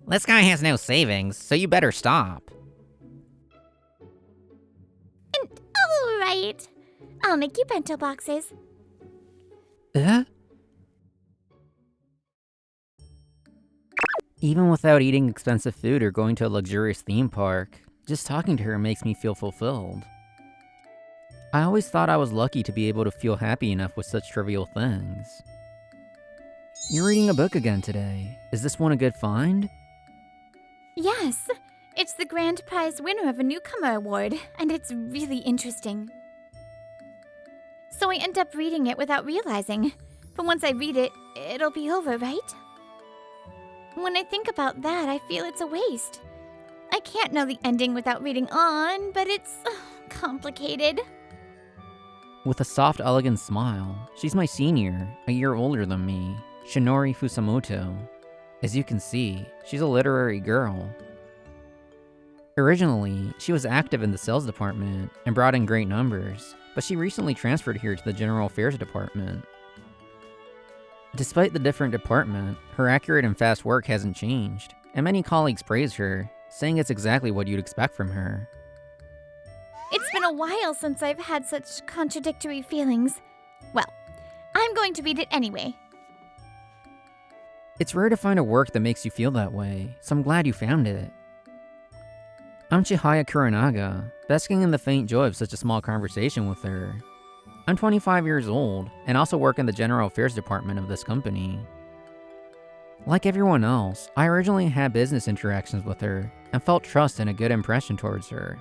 This guy has no savings, so you better stop. All right. I'll make you bento boxes. Even without eating expensive food or going to a luxurious theme park, just talking to her makes me feel fulfilled. I always thought I was lucky to be able to feel happy enough with such trivial things. You're reading a book again today. Is this one a good find? Yes, it's the grand prize winner of a newcomer award, and it's really interesting. So I end up reading it without realizing. But once I read it, it'll be over, right? When I think about that, I feel it's a waste. I can't know the ending without reading on, but it's complicated. With a soft, elegant smile, she's my senior, a year older than me, Shinori Fusamoto. As you can see, she's a literary girl. Originally, she was active in the sales department and brought in great numbers, but she recently transferred here to the general affairs department. Despite the different department, her accurate and fast work hasn't changed, and many colleagues praise her, saying it's exactly what you'd expect from her. It's been a while since I've had such contradictory feelings. Well, I'm going to read it anyway. It's rare to find a work that makes you feel that way, so I'm glad you found it. I'm Chihaya Kuranaga, basking in the faint joy of such a small conversation with her. I'm 25 years old, and also work in the general affairs department of this company. Like everyone else, I originally had business interactions with her, and felt trust and a good impression towards her.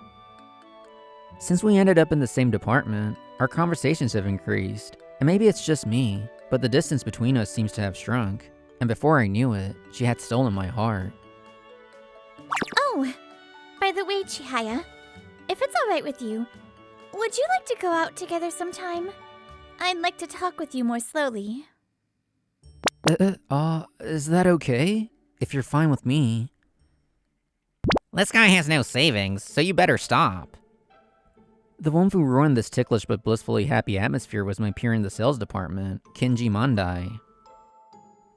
Since we ended up in the same department, our conversations have increased, and maybe it's just me, but the distance between us seems to have shrunk, and before I knew it, she had stolen my heart. Oh, by the way, Chihaya, if it's alright with you, would you like to go out together sometime? I'd like to talk with you more slowly. Is that okay? If you're fine with me. This guy has no savings, so you better stop. The one who ruined this ticklish but blissfully happy atmosphere was my peer in the sales department, Kinji Mandai.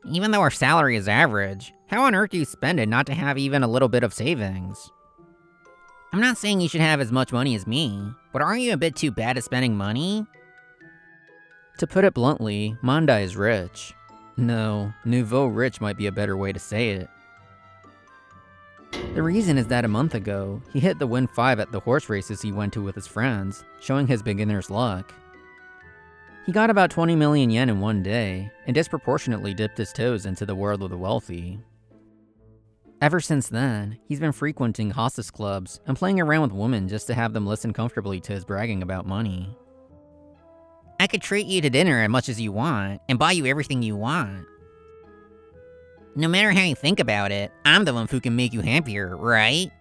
Even though our salary is average, how on earth do you spend it not to have even a little bit of savings? I'm not saying you should have as much money as me, but aren't you a bit too bad at spending money? To put it bluntly, Mandai is rich. No, nouveau-riche might be a better way to say it. The reason is that a month ago, he hit the win 5 at the horse races he went to with his friends, showing his beginner's luck. He got about 20 million yen in one day, and disproportionately dipped his toes into the world of the wealthy. Ever since then, he's been frequenting hostess clubs and playing around with women just to have them listen comfortably to his bragging about money. I could treat you to dinner as much as you want, and buy you everything you want. No matter how you think about it, I'm the one who can make you happier, right?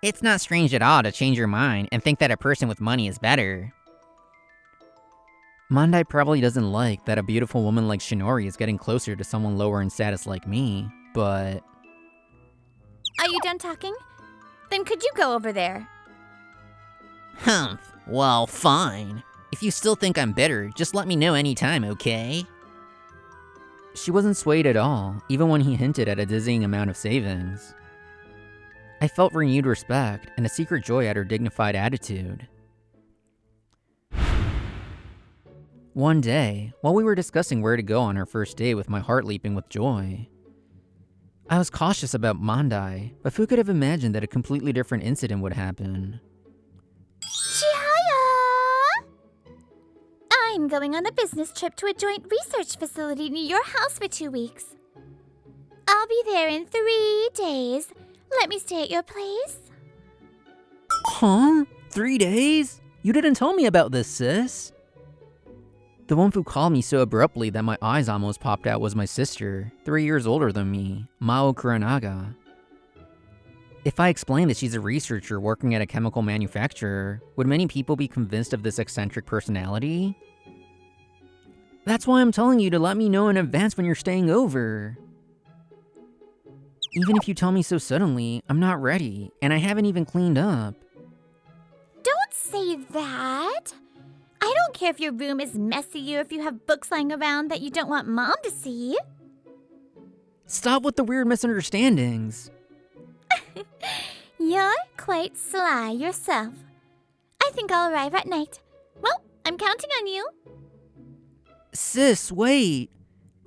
It's not strange at all to change your mind and think that a person with money is better. Mandai probably doesn't like that a beautiful woman like Shinori is getting closer to someone lower in status like me, but... Are you done talking? Then could you go over there? Humph, well, fine. If you still think I'm better, just let me know anytime, okay? She wasn't swayed at all, even when he hinted at a dizzying amount of savings. I felt renewed respect and a secret joy at her dignified attitude. One day, while we were discussing where to go on our first day with my heart leaping with joy, I was cautious about Mandai, but who could have imagined that a completely different incident would happen? Chihaya! I'm going on a business trip to a joint research facility near your house for 2 weeks. I'll be there in 3 days. Let me stay at your place. Huh? 3 days? You didn't tell me about this, sis. The one who called me so abruptly that my eyes almost popped out was my sister, 3 years older than me, Mao Kuranaga. If I explained that she's a researcher working at a chemical manufacturer, would many people be convinced of this eccentric personality? That's why I'm telling you to let me know in advance when you're staying over. Even if you tell me so suddenly, I'm not ready, and I haven't even cleaned up. Don't say that. I don't care if your room is messy or if you have books lying around that you don't want Mom to see. Stop with the weird misunderstandings. You're quite sly yourself. I think I'll arrive at night. Well, I'm counting on you. Sis, wait.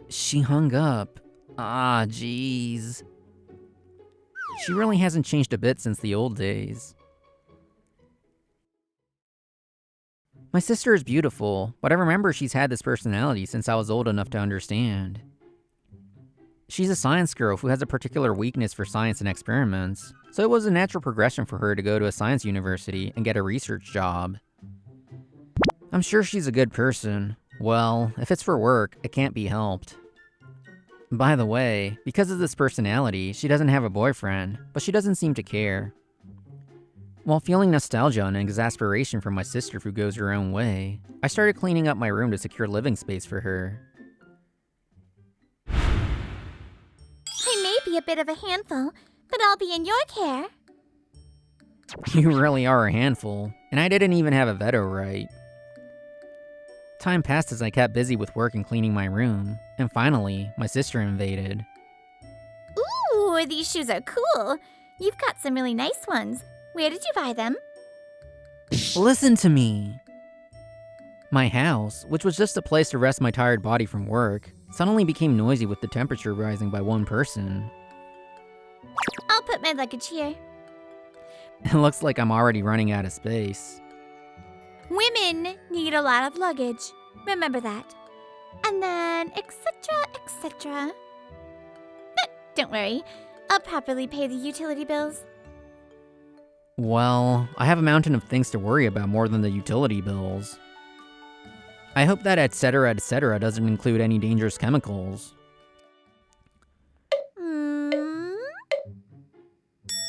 She hung up. Ah, jeez. She really hasn't changed a bit since the old days. My sister is beautiful, but I remember she's had this personality since I was old enough to understand. She's a science girl who has a particular weakness for science and experiments, so it was a natural progression for her to go to a science university and get a research job. I'm sure she's a good person. Well, if it's for work, it can't be helped. By the way, because of this personality, she doesn't have a boyfriend, but she doesn't seem to care. While feeling nostalgia and exasperation for my sister who goes her own way, I started cleaning up my room to secure living space for her. I may be a bit of a handful, but I'll be in your care. You really are a handful, and I didn't even have a veto right. Time passed as I kept busy with work and cleaning my room, and finally, my sister invaded. Ooh, these shoes are cool. You've got some really nice ones. Where did you buy them? Listen to me! My house, which was just a place to rest my tired body from work, suddenly became noisy with the temperature rising by one person. I'll put my luggage here. It looks like I'm already running out of space. Women need a lot of luggage. Remember that. And then, etc., etc. But don't worry. I'll properly pay the utility bills. Well, I have a mountain of things to worry about more than the utility bills. I hope that etc. doesn't include any dangerous chemicals.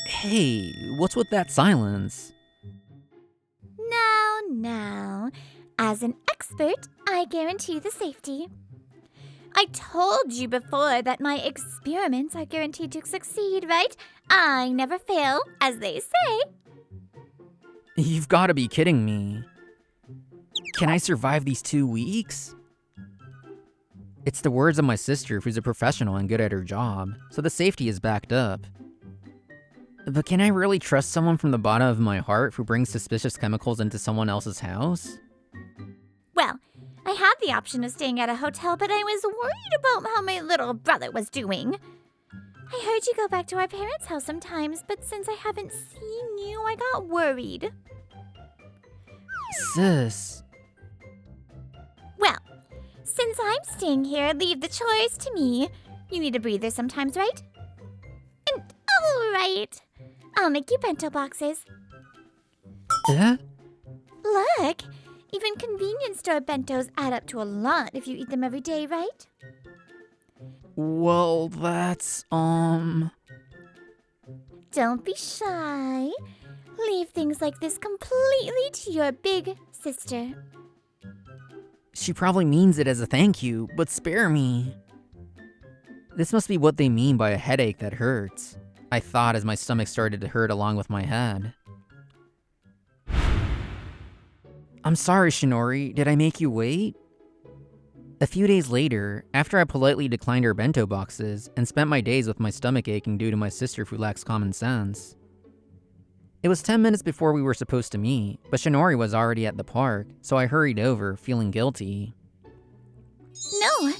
Hey, what's with that silence? Now, as an expert, I guarantee the safety. I told you before that my experiments are guaranteed to succeed, right? I never fail, as they say. You've got to be kidding me. Can I survive these 2 weeks? It's the words of my sister, who's a professional and good at her job, so the safety is backed up. But can I really trust someone from the bottom of my heart who brings suspicious chemicals into someone else's house? Well, I had the option of staying at a hotel, but I was worried about how my little brother was doing. I heard you go back to our parents' house sometimes, but since I haven't seen you, I got worried. Sis. Well, since I'm staying here, leave the chores to me. You need a breather sometimes, right? And, all right. I'll make you bento boxes. Look, even convenience store bentos add up to a lot if you eat them every day, right? Well, that's, Don't be shy. Leave things like this completely to your big sister. She probably means it as a thank you, but spare me. This must be what they mean by a headache that hurts, I thought as my stomach started to hurt along with my head. I'm sorry, Shinori. Did I make you wait? A few days later, after I politely declined her bento boxes and spent my days with my stomach aching due to my sister who lacks common sense. It was 10 minutes before we were supposed to meet, but Shinori was already at the park, so I hurried over, feeling guilty. No,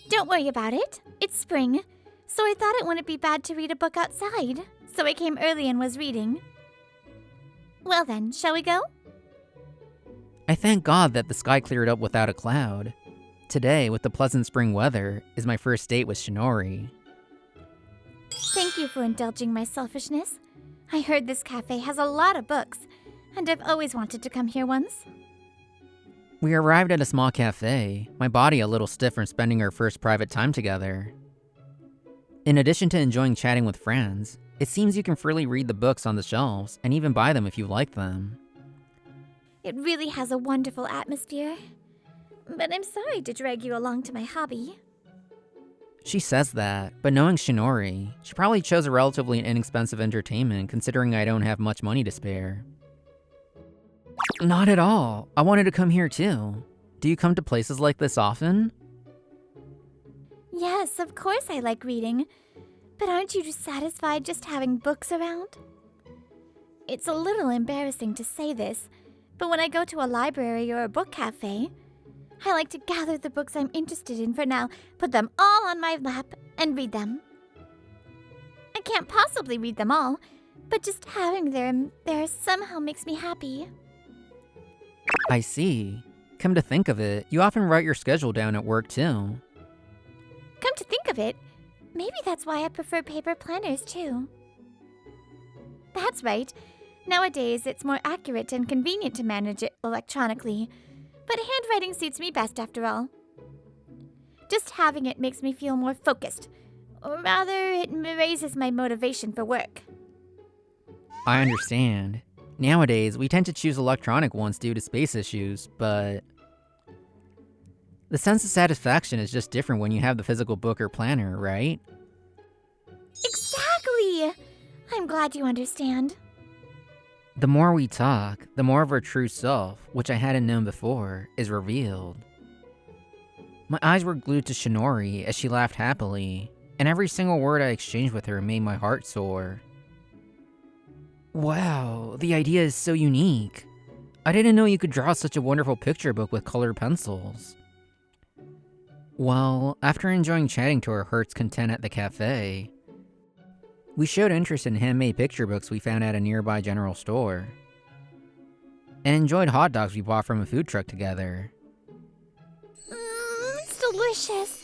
don't worry about it. It's spring, so I thought it wouldn't be bad to read a book outside, so I came early and was reading. Well then, shall we go? I thank God that the sky cleared up without a cloud. Today, with the pleasant spring weather, is my first date with Shinori. Thank you for indulging my selfishness. I heard this cafe has a lot of books, and I've always wanted to come here once. We arrived at a small cafe, my body a little stiff from spending our first private time together. In addition to enjoying chatting with friends, it seems you can freely read the books on the shelves and even buy them if you like them. It really has a wonderful atmosphere. But I'm sorry to drag you along to my hobby. She says that, but knowing Shinori, she probably chose a relatively inexpensive entertainment considering I don't have much money to spare. Not at all. I wanted to come here too. Do you come to places like this often? Yes, of course I like reading. But aren't you satisfied just having books around? It's a little embarrassing to say this, but when I go to a library or a book cafe, I like to gather the books I'm interested in for now, put them all on my lap, and read them. I can't possibly read them all, but just having them there somehow makes me happy. I see. Come to think of it, you often write your schedule down at work too. Come to think of it, maybe that's why I prefer paper planners too. That's right. Nowadays, it's more accurate and convenient to manage it electronically, but handwriting suits me best after all. Just having it makes me feel more focused, or rather, it raises my motivation for work. I understand. Nowadays, we tend to choose electronic ones due to space issues, but the sense of satisfaction is just different when you have the physical book or planner, right? Exactly! I'm glad you understand. The more we talk, the more of our true self, which I hadn't known before, is revealed. My eyes were glued to Shinori as she laughed happily, and every single word I exchanged with her made my heart soar. Wow, the idea is so unique. I didn't know you could draw such a wonderful picture book with colored pencils. Well, after enjoying chatting to our heart's content at the cafe, we showed interest in handmade picture books we found at a nearby general store, and enjoyed hot dogs we bought from a food truck together. It's delicious.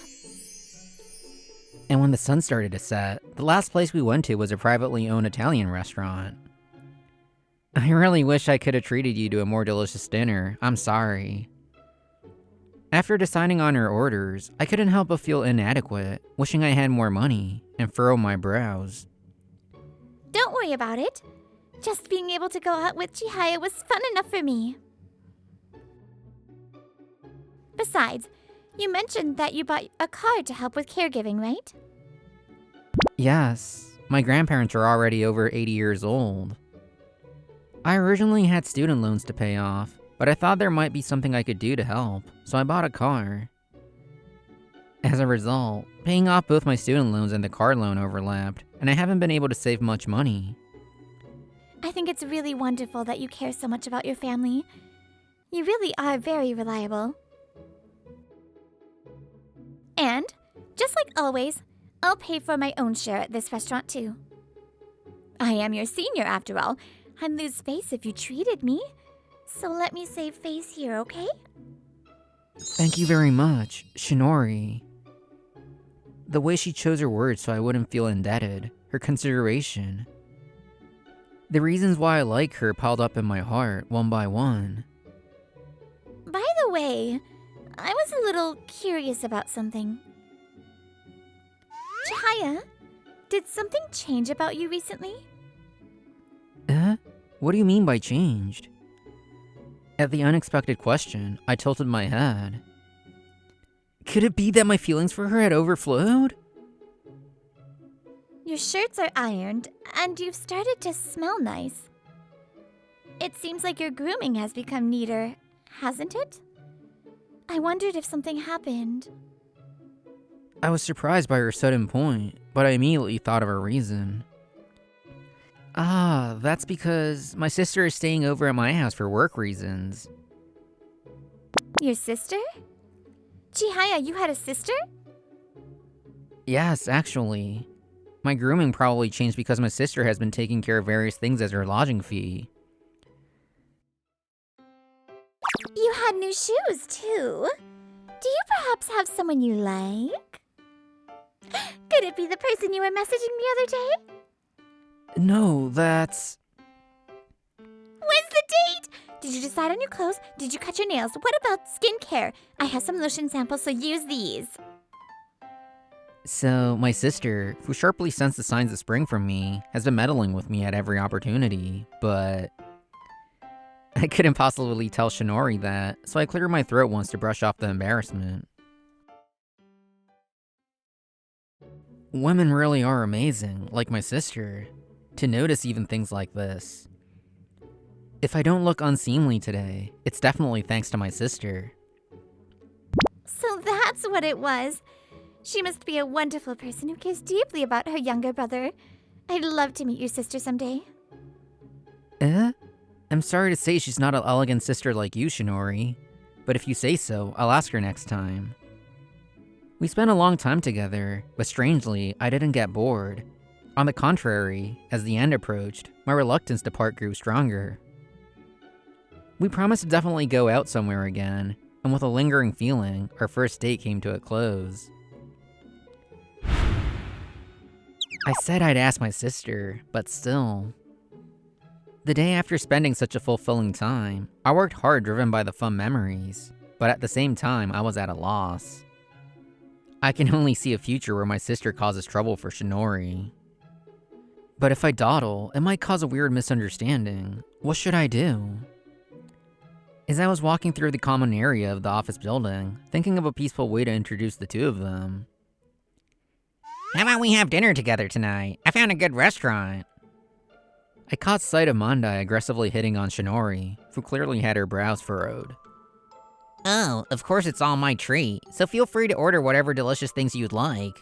And when the sun started to set, the last place we went to was a privately owned Italian restaurant. I really wish I could have treated you to a more delicious dinner. I'm sorry. After deciding on our orders, I couldn't help but feel inadequate, wishing I had more money, and furrow my brows. Don't worry about it. Just being able to go out with Chihaya was fun enough for me. Besides, you mentioned that you bought a car to help with caregiving, right? Yes, my grandparents are already over 80 years old. I originally had student loans to pay off, but I thought there might be something I could do to help, so I bought a car. As a result, paying off both my student loans and the car loan overlapped, and I haven't been able to save much money. I think it's really wonderful that you care so much about your family. You really are very reliable. And, just like always, I'll pay for my own share at this restaurant too. I am your senior after all. I'd lose face if you treated me. So let me save face here, okay? Thank you very much, Shinori. The way she chose her words so I wouldn't feel indebted, her consideration. The reasons why I like her piled up in my heart, one by one. By the way, I was a little curious about something. Chihaya, did something change about you recently? What do you mean by changed? At the unexpected question, I tilted my head. Could it be that my feelings for her had overflowed? Your shirts are ironed, and you've started to smell nice. It seems like your grooming has become neater, hasn't it? I wondered if something happened. I was surprised by her sudden point, but I immediately thought of a reason. That's because my sister is staying over at my house for work reasons. Your sister? Chihaya, you had a sister? Yes, actually. My grooming probably changed because my sister has been taking care of various things as her lodging fee. You had new shoes, too. Do you perhaps have someone you like? Could it be the person you were messaging the other day? No, that's... When's the date? Did you decide on your clothes? Did you cut your nails? What about skincare? I have some lotion samples, so use these. So, my sister, who sharply sensed the signs of spring from me, has been meddling with me at every opportunity, but I couldn't possibly tell Shinori that, so I cleared my throat once to brush off the embarrassment. Women really are amazing, like my sister, to notice even things like this. If I don't look unseemly today, it's definitely thanks to my sister. So that's what it was. She must be a wonderful person who cares deeply about her younger brother. I'd love to meet your sister someday. I'm sorry to say she's not an elegant sister like you, Shinori. But if you say so, I'll ask her next time. We spent a long time together, but strangely, I didn't get bored. On the contrary, as the end approached, my reluctance to part grew stronger. We promised to definitely go out somewhere again, and with a lingering feeling, our first date came to a close. I said I'd ask my sister, but still. The day after spending such a fulfilling time, I worked hard driven by the fun memories, but at the same time I was at a loss. I can only see a future where my sister causes trouble for Shinori. But if I dawdle, it might cause a weird misunderstanding. What should I do? As I was walking through the common area of the office building, thinking of a peaceful way to introduce the two of them. How about we have dinner together tonight? I found a good restaurant. I caught sight of Mandai aggressively hitting on Shinori, who clearly had her brows furrowed. Oh, of course it's all my treat, so feel free to order whatever delicious things you'd like.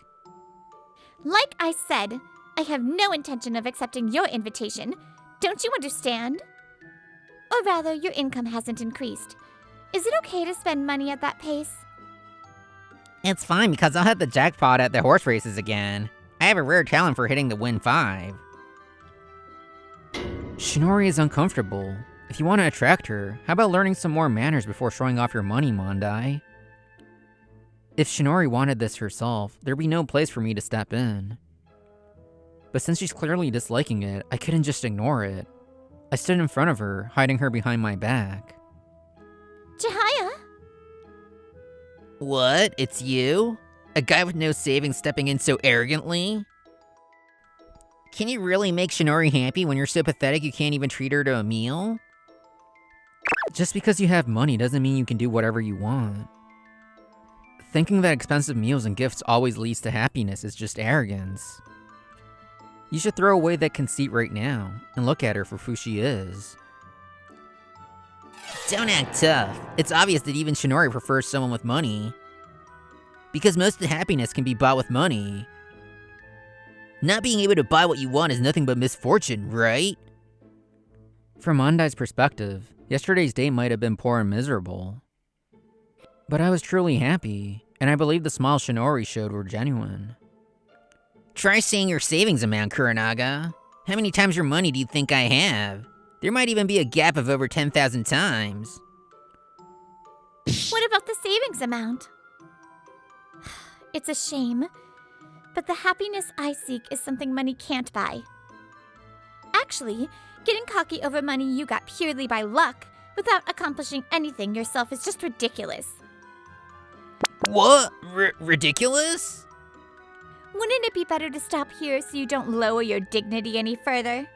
Like I said, I have no intention of accepting your invitation. Don't you understand? Or rather, your income hasn't increased. Is it okay to spend money at that pace? It's fine because I'll hit the jackpot at the horse races again. I have a rare talent for hitting the win 5. Shinori is uncomfortable. If you want to attract her, how about learning some more manners before showing off your money, Mandai? If Shinori wanted this herself, there'd be no place for me to step in. But since she's clearly disliking it, I couldn't just ignore it. I stood in front of her, hiding her behind my back. Chihaya? What? It's you? A guy with no savings stepping in so arrogantly? Can you really make Shinori happy when you're so pathetic you can't even treat her to a meal? Just because you have money doesn't mean you can do whatever you want. Thinking that expensive meals and gifts always leads to happiness is just arrogance. You should throw away that conceit right now and look at her for who she is. Don't act tough. It's obvious that even Shinori prefers someone with money. Because most of the happiness can be bought with money. Not being able to buy what you want is nothing but misfortune, right? From Mandai's perspective, yesterday's day might have been poor and miserable. But I was truly happy, and I believe the smiles Shinori showed were genuine. Try saying your savings amount, Kuranaga. How many times your money do you think I have? There might even be a gap of over 10,000 times. What about the savings amount? It's a shame, but the happiness I seek is something money can't buy. Actually, getting cocky over money you got purely by luck, without accomplishing anything yourself, is just ridiculous. What? Ridiculous? Wouldn't it be better to stop here so you don't lower your dignity any further?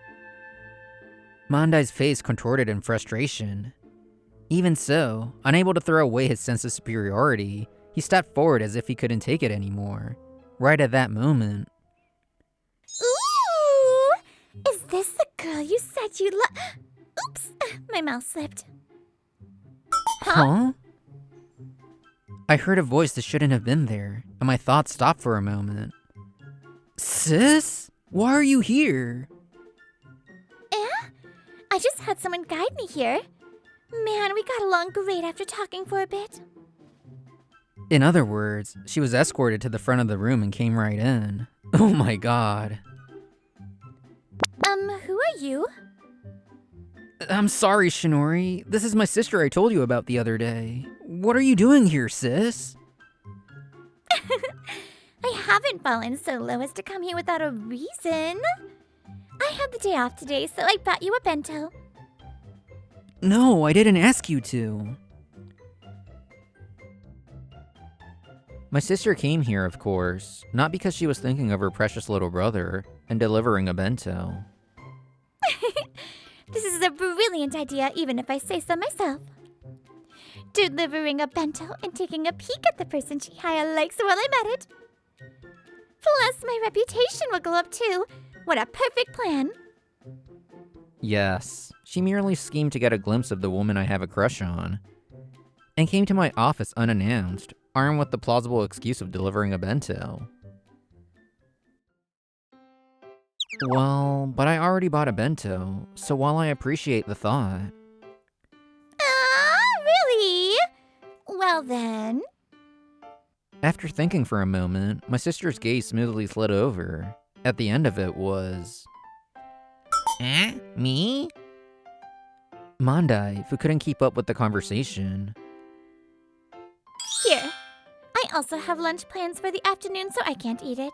Mandai's face contorted in frustration. Even so, unable to throw away his sense of superiority, he stepped forward as if he couldn't take it anymore. Right at that moment. Ooh! Is this the girl you said you Oops! My mouth slipped. Huh? I heard a voice that shouldn't have been there, and my thoughts stopped for a moment. Sis? Why are you here? I just had someone guide me here. Man, we got along great after talking for a bit. In other words, she was escorted to the front of the room and came right in. Oh my god. Who are you? I'm sorry, Shinori. This is my sister I told you about the other day. What are you doing here, sis? I haven't fallen so low as to come here without a reason. I had the day off today, so I bought you a bento. No, I didn't ask you to. My sister came here, of course, not because she was thinking of her precious little brother and delivering a bento. This is a brilliant idea, even if I say so myself. Delivering a bento and taking a peek at the person Chihaya likes while I'm at it. Plus, my reputation will go up too. What a perfect plan. Yes, she merely schemed to get a glimpse of the woman I have a crush on, and came to my office unannounced, armed with the plausible excuse of delivering a bento. Well, but I already bought a bento, so while I appreciate the thought... Really? Well then. After thinking for a moment, my sister's gaze smoothly slid over. At the end of it was... Me? Mandai, who couldn't keep up with the conversation. Here. I also have lunch plans for the afternoon, so I can't eat it.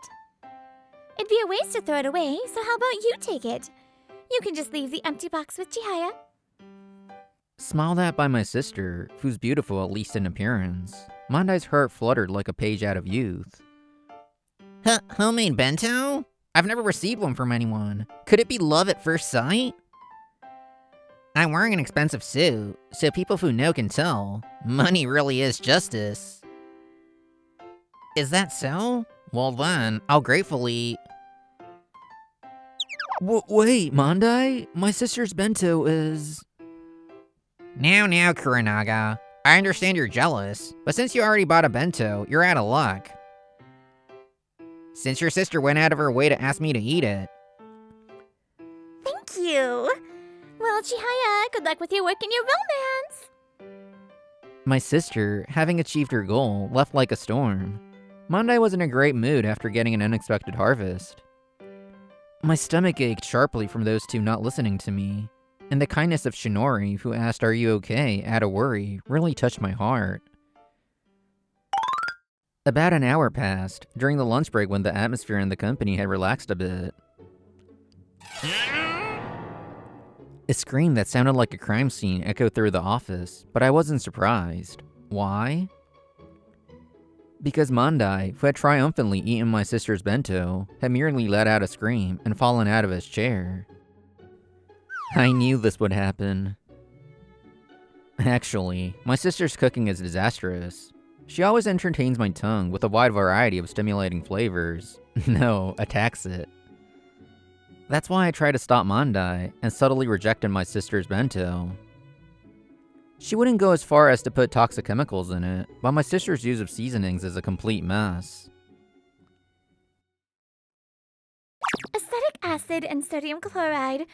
It'd be a waste to throw it away, so how about you take it? You can just leave the empty box with Chihaya. Smiled at by my sister, who's beautiful at least in appearance. Mandai's heart fluttered like a page out of youth. Homemade bento? I've never received one from anyone. Could it be love at first sight? I'm wearing an expensive suit, so people who know can tell. Money really is justice. Is that so? Well then, I'll gratefully... Wait, Mandai? My sister's bento is... Now, Kuranaga. I understand you're jealous, but since you already bought a bento, you're out of luck. Since your sister went out of her way to ask me to eat it. Thank you. Well, Chihaya, good luck with your work and your romance. My sister, having achieved her goal, left like a storm. Mandai was in a great mood after getting an unexpected harvest. My stomach ached sharply from those two not listening to me, and the kindness of Shinori, who asked, "Are you okay?" out of worry, really touched my heart. About an hour passed, during the lunch break when the atmosphere in the company had relaxed a bit. A scream that sounded like a crime scene echoed through the office, but I wasn't surprised. Why? Because Mandai, who had triumphantly eaten my sister's bento, had merely let out a scream and fallen out of his chair. I knew this would happen. Actually, my sister's cooking is disastrous. She always entertains my tongue with a wide variety of stimulating flavors. No, attacks it. That's why I tried to stop Mandai and subtly rejected my sister's bento. She wouldn't go as far as to put toxic chemicals in it, but my sister's use of seasonings is a complete mess. Acetic acid and sodium chloride,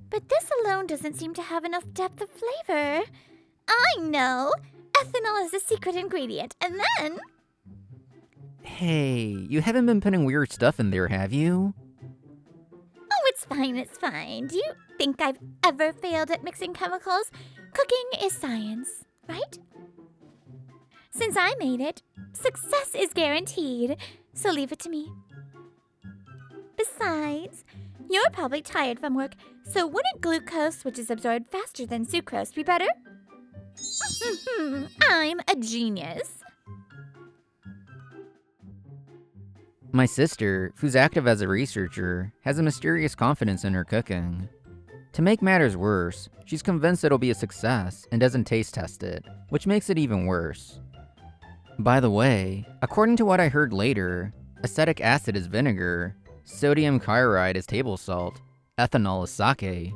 but this alone doesn't seem to have enough depth of flavor. I know! Ethanol is the secret ingredient, and then... Hey, you haven't been putting weird stuff in there, have you? Oh, it's fine. Do you think I've ever failed at mixing chemicals? Cooking is science, right? Since I made it, success is guaranteed, so leave it to me. Besides, you're probably tired from work, so wouldn't glucose, which is absorbed faster than sucrose, be better? I'm a genius. My sister, who's active as a researcher, has a mysterious confidence in her cooking. To make matters worse, she's convinced it'll be a success and doesn't taste test it, which makes it even worse. By the way, according to what I heard later, acetic acid is vinegar, sodium chloride is table salt, ethanol is sake,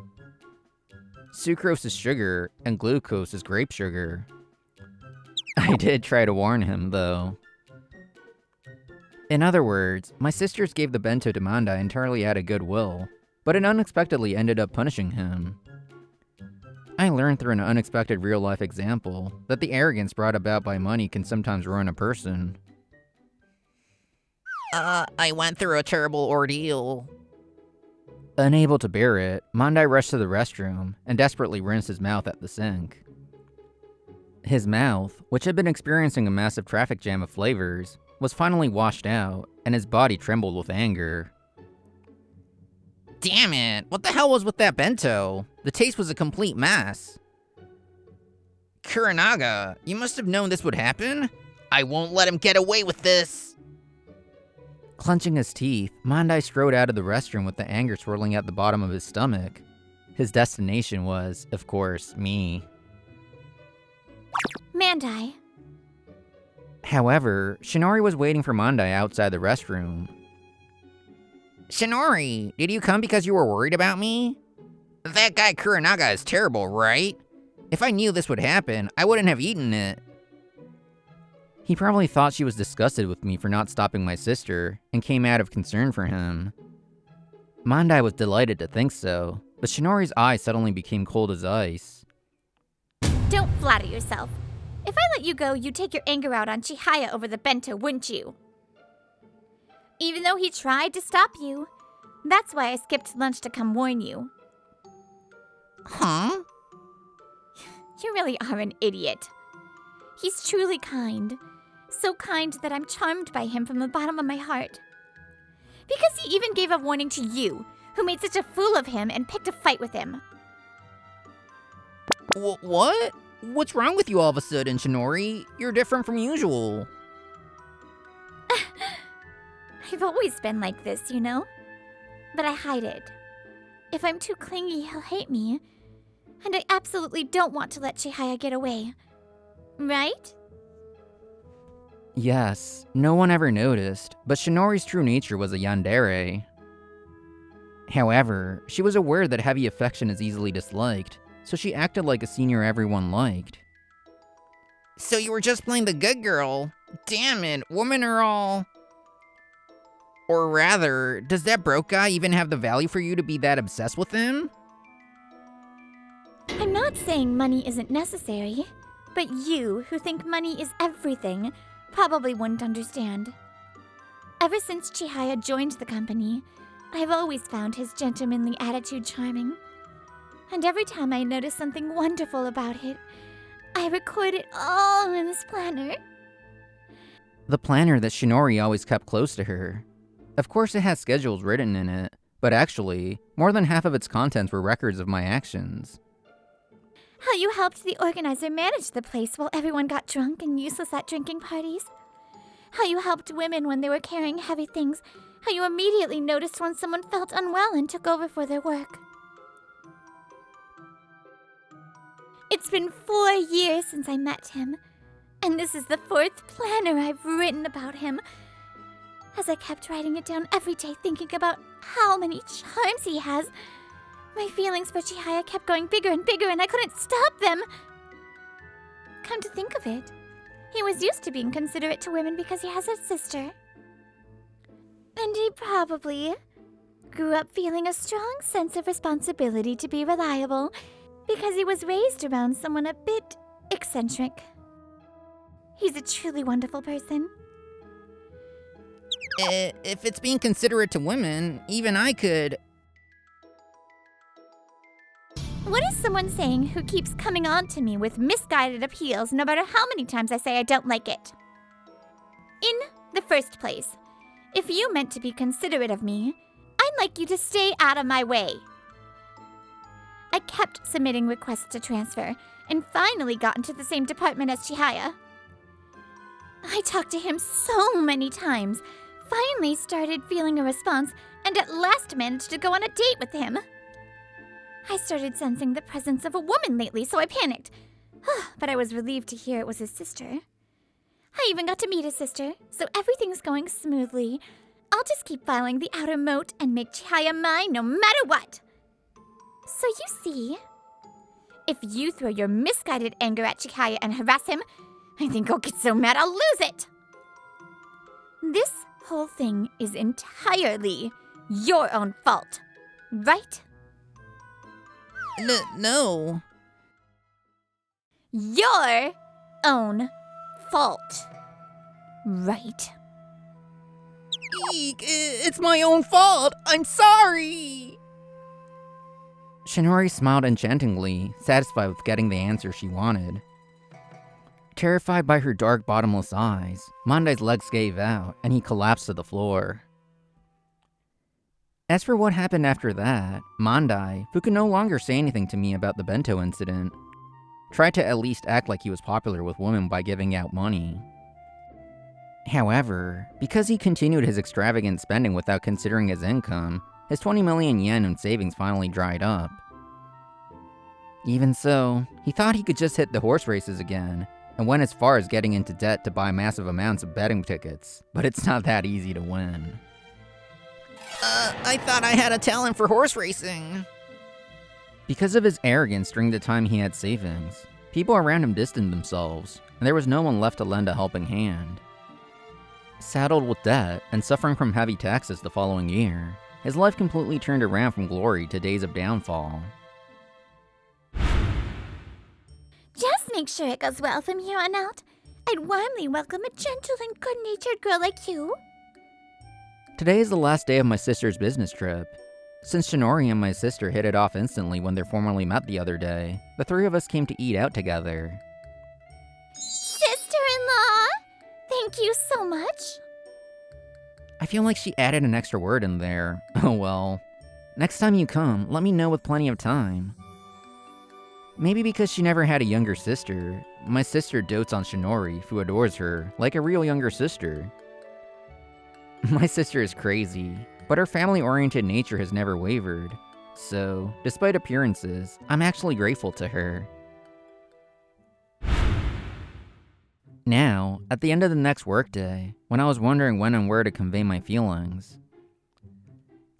sucrose is sugar, and glucose is grape sugar. I did try to warn him, though. In other words, my sisters gave the bento to Mandai entirely out of goodwill, but it unexpectedly ended up punishing him. I learned through an unexpected real-life example that the arrogance brought about by money can sometimes ruin a person. I went through a terrible ordeal. Unable to bear it, Mandai rushed to the restroom and desperately rinsed his mouth at the sink. His mouth, which had been experiencing a massive traffic jam of flavors, was finally washed out, and his body trembled with anger. Damn it, what the hell was with that bento? The taste was a complete mess. Kuranaga, you must have known this would happen. I won't let him get away with this. Clenching his teeth, Mandai strode out of the restroom with the anger swirling at the bottom of his stomach. His destination was, of course, me. Mandai. However, Shinori was waiting for Mandai outside the restroom. Shinori, did you come because you were worried about me? That guy Kuranaga is terrible, right? If I knew this would happen, I wouldn't have eaten it. He probably thought she was disgusted with me for not stopping my sister, and came out of concern for him. Mandai was delighted to think so, but Shinori's eyes suddenly became cold as ice. Don't flatter yourself. If I let you go, you'd take your anger out on Chihaya over the bento, wouldn't you? Even though he tried to stop you. That's why I skipped lunch to come warn you. Huh? You really are an idiot. He's truly kind. So kind that I'm charmed by him from the bottom of my heart. Because he even gave a warning to you, who made such a fool of him and picked a fight with him. What? What's wrong with you all of a sudden, Shinori? You're different from usual. I've always been like this, you know? But I hide it. If I'm too clingy, he'll hate me. And I absolutely don't want to let Chihaya get away. Right? Yes, no one ever noticed, but Shinori's true nature was a yandere. However, she was aware that heavy affection is easily disliked, so she acted like a senior everyone liked. So you were just playing the good girl? Damn it, women are all... Or rather, does that broke guy even have the value for you to be that obsessed with him? I'm not saying money isn't necessary, but you, who think money is everything, probably wouldn't understand. Ever since Chihaya joined the company, I've always found his gentlemanly attitude charming. And every time I notice something wonderful about it, I record it all in this planner. The planner that Shinori always kept close to her. Of course it has schedules written in it, but actually, more than half of its contents were records of my actions. How you helped the organizer manage the place while everyone got drunk and useless at drinking parties. How you helped women when they were carrying heavy things. How you immediately noticed when someone felt unwell and took over for their work. It's been 4 years since I met him, and this is the 4th planner I've written about him. As I kept writing it down every day, thinking about how many charms he has, my feelings for Chihaya kept going bigger and bigger, and I couldn't stop them. Come to think of it, he was used to being considerate to women because he has a sister. And he probably grew up feeling a strong sense of responsibility to be reliable because he was raised around someone a bit eccentric. He's a truly wonderful person. If it's being considerate to women, even I could... What is someone saying who keeps coming on to me with misguided appeals no matter how many times I say I don't like it? In the first place, if you meant to be considerate of me, I'd like you to stay out of my way. I kept submitting requests to transfer and finally got into the same department as Chihaya. I talked to him so many times, finally started feeling a response, and at last managed to go on a date with him. I started sensing the presence of a woman lately, so I panicked. But I was relieved to hear it was his sister. I even got to meet his sister, so everything's going smoothly. I'll just keep filing the outer moat and make Chihaya mine no matter what. So you see, if you throw your misguided anger at Chihaya and harass him, I think I'll get so mad I'll lose it. This whole thing is entirely your own fault, right? No. Your own fault, right? Eek, it's my own fault. I'm sorry. Shinori smiled enchantingly, satisfied with getting the answer she wanted. Terrified by her dark, bottomless eyes, Mandai's legs gave out, and he collapsed to the floor. As for what happened after that, Mandai, who could no longer say anything to me about the bento incident, tried to at least act like he was popular with women by giving out money. However, because he continued his extravagant spending without considering his income, his 20 million yen in savings finally dried up. Even so, he thought he could just hit the horse races again, and went as far as getting into debt to buy massive amounts of betting tickets, but it's not that easy to win. I thought I had a talent for horse racing. Because of his arrogance during the time he had savings, People around him distanced themselves, and there was no one left to lend a helping hand. Saddled with debt and suffering from heavy taxes the following year, his life completely turned around from glory to days of downfall. Just make sure it goes well from here on out. I'd warmly welcome a gentle and good-natured girl like you. Today is the last day of my sister's business trip. Since Shinori and my sister hit it off instantly when they formally met the other day, the three of us came to eat out together. Sister-in-law! Thank you so much. I feel like she added an extra word in there. Oh well. Next time you come, let me know with plenty of time. Maybe because she never had a younger sister, my sister dotes on Shinori, who adores her, like a real younger sister. My sister is crazy, but her family-oriented nature has never wavered. So, despite appearances, I'm actually grateful to her. Now, at the end of the next workday, when I was wondering when and where to convey my feelings.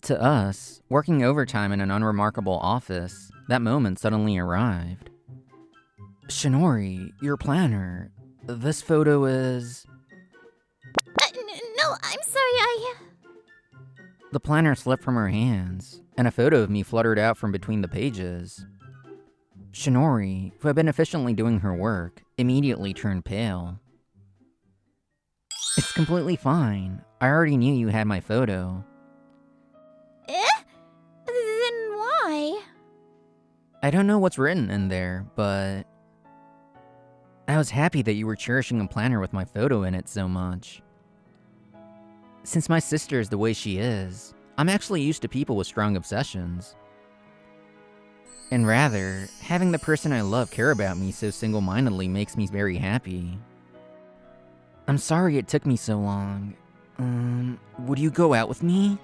To us, working overtime in an unremarkable office, that moment suddenly arrived. Shinori, your planner, this photo is... No, I'm sorry, The planner slipped from her hands, and a photo of me fluttered out from between the pages. Shinori, who had been efficiently doing her work, immediately turned pale. It's completely fine. I already knew you had my photo. Then why? I don't know what's written in there, but... I was happy that you were cherishing a planner with my photo in it so much. Since my sister is the way she is, I'm actually used to people with strong obsessions. And rather, having the person I love care about me so single-mindedly makes me very happy. I'm sorry it took me so long. Would you go out with me?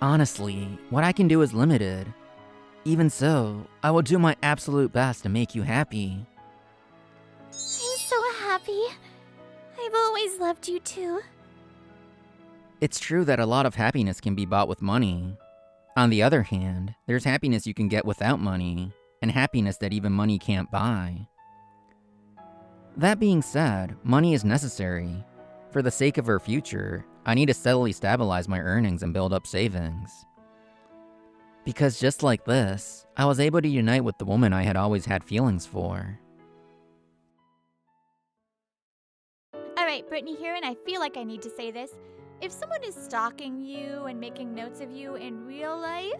Honestly, what I can do is limited. Even so, I will do my absolute best to make you happy. I'm so happy. I've always loved you too. It's true that a lot of happiness can be bought with money. On the other hand, there's happiness you can get without money, and happiness that even money can't buy. That being said, money is necessary. For the sake of our future, I need to steadily stabilize my earnings and build up savings. Because just like this, I was able to unite with the woman I had always had feelings for. Alright, Brittany here, and I feel like I need to say this. If someone is stalking you and making notes of you in real life,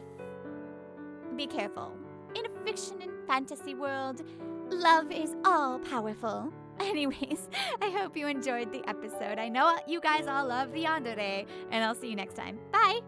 be careful. In a fiction and fantasy world, love is all powerful. Anyways, I hope you enjoyed the episode. I know you guys all love the yandere, and I'll see you next time. Bye!